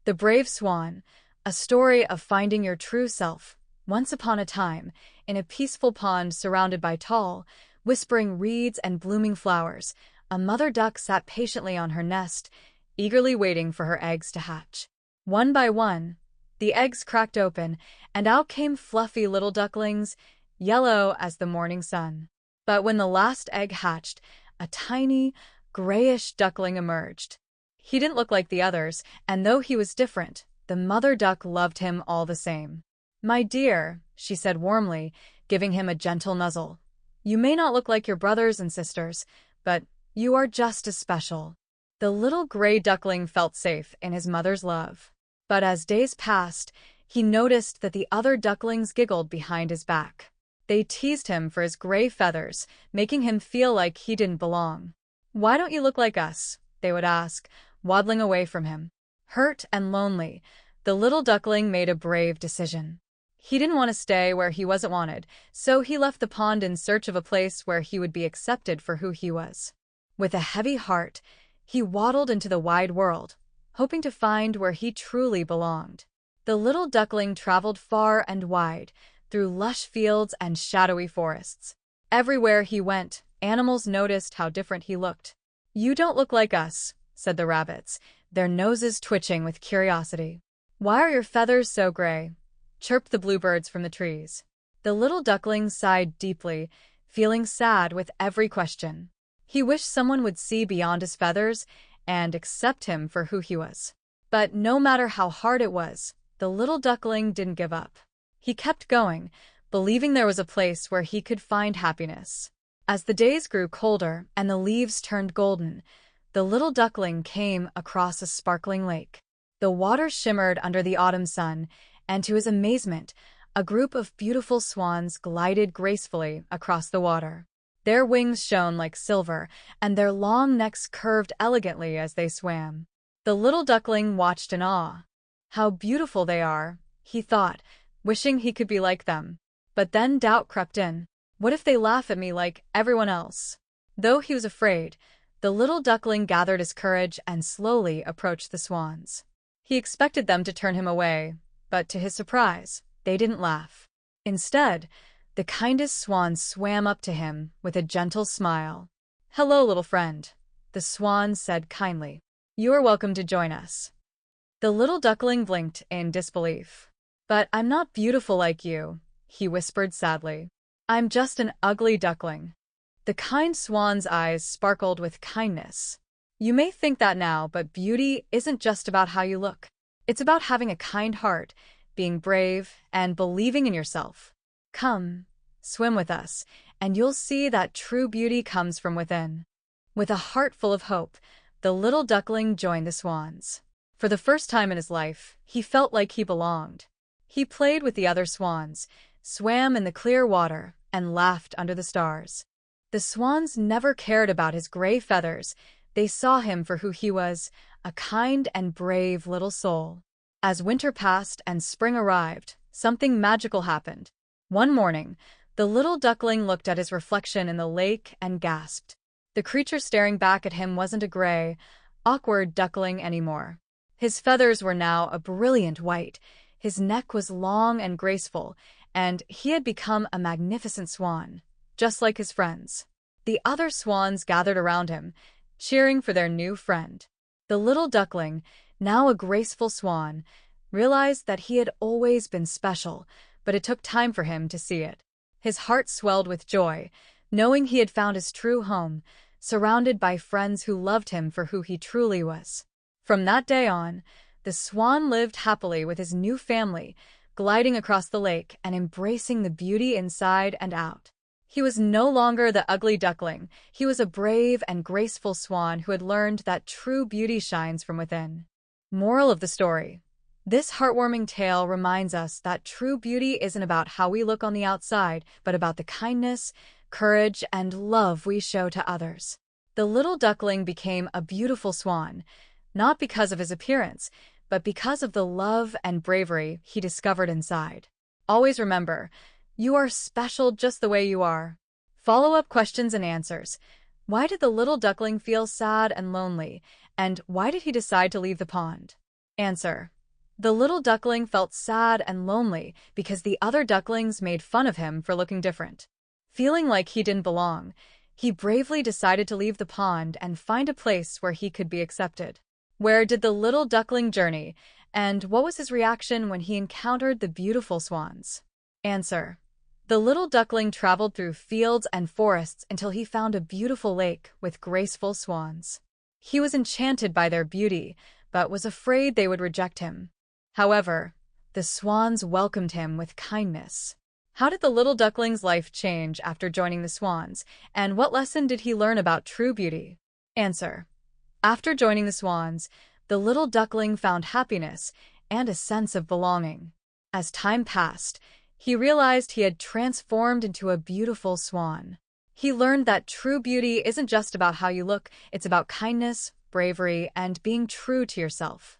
The Brave Swan, a story of finding your true self. Once upon a time, in a peaceful pond surrounded by tall, whispering reeds and blooming flowers, a mother duck sat patiently on her nest, eagerly waiting for her eggs to hatch. One by one, the eggs cracked open, and out came fluffy little ducklings, yellow as the morning sun. But when the last egg hatched, a tiny, grayish duckling emerged. He didn't look like the others, and though he was different, the mother duck loved him all the same. "My dear," she said warmly, giving him a gentle nuzzle, "you may not look like your brothers and sisters, but you are just as special." The little gray duckling felt safe in his mother's love. But as days passed, he noticed that the other ducklings giggled behind his back. They teased him for his gray feathers, making him feel like he didn't belong. "Why don't you look like us?" they would ask, waddling away from him. Hurt and lonely, the little duckling made a brave decision. He didn't want to stay where he wasn't wanted, so he left the pond in search of a place where he would be accepted for who he was. With a heavy heart, he waddled into the wide world, hoping to find where he truly belonged. The little duckling traveled far and wide, through lush fields and shadowy forests. Everywhere he went, animals noticed how different he looked. "You don't look like us," said the rabbits, their noses twitching with curiosity. "Why are your feathers so gray?" chirped the bluebirds from the trees. The little duckling sighed deeply, feeling sad with every question. He wished someone would see beyond his feathers and accept him for who he was. But no matter how hard it was, the little duckling didn't give up. He kept going, believing there was a place where he could find happiness. As the days grew colder and the leaves turned golden, the little duckling came across a sparkling lake. The water shimmered under the autumn sun, and to his amazement, a group of beautiful swans glided gracefully across the water. Their wings shone like silver, and their long necks curved elegantly as they swam. The little duckling watched in awe. "How beautiful they are," he thought, wishing he could be like them. But then doubt crept in. What if they laugh at me like everyone else? Though he was afraid, the little duckling gathered his courage and slowly approached the swans. He expected them to turn him away, but to his surprise, they didn't laugh. Instead, the kindest swan swam up to him with a gentle smile. "Hello, little friend," the swan said kindly. "You are welcome to join us." The little duckling blinked in disbelief. "But I'm not beautiful like you," he whispered sadly. "I'm just an ugly duckling." The kind swan's eyes sparkled with kindness. "You may think that now, but beauty isn't just about how you look. It's about having a kind heart, being brave, and believing in yourself. Come, swim with us, and you'll see that true beauty comes from within." With a heart full of hope, the little duckling joined the swans. For the first time in his life, he felt like he belonged. He played with the other swans, swam in the clear water, and laughed under the stars. The swans never cared about his gray feathers. They saw him for who he was, a kind and brave little soul. As winter passed and spring arrived, something magical happened. One morning, the little duckling looked at his reflection in the lake and gasped. The creature staring back at him wasn't a gray, awkward duckling anymore. His feathers were now a brilliant white, his neck was long and graceful, and he had become a magnificent swan, just like his friends. The other swans gathered around him, cheering for their new friend. The little duckling, now a graceful swan, realized that he had always been special, but it took time for him to see it. His heart swelled with joy, knowing he had found his true home, surrounded by friends who loved him for who he truly was. From that day on, the swan lived happily with his new family, gliding across the lake and embracing the beauty inside and out. He was no longer the ugly duckling. He was a brave and graceful swan who had learned that true beauty shines from within. Moral of the story: this heartwarming tale reminds us that true beauty isn't about how we look on the outside, but about the kindness, courage, and love we show to others. The little duckling became a beautiful swan, not because of his appearance, but because of the love and bravery he discovered inside. Always remember, you are special just the way you are. Follow-up questions and answers. Why did the little duckling feel sad and lonely? And why did he decide to leave the pond? Answer: The little duckling felt sad and lonely because the other ducklings made fun of him for looking different. Feeling like he didn't belong, he bravely decided to leave the pond and find a place where he could be accepted. Where did the little duckling journey, and what was his reaction when he encountered the beautiful swans? Answer: the little duckling traveled through fields and forests until he found a beautiful lake with graceful swans. He was enchanted by their beauty, but was afraid they would reject him. However, the swans welcomed him with kindness. How did the little duckling's life change after joining the swans, and what lesson did he learn about true beauty? Answer: after joining the swans, the little duckling found happiness and a sense of belonging. As time passed, he realized he had transformed into a beautiful swan. He learned that true beauty isn't just about how you look, it's about kindness, bravery, and being true to yourself.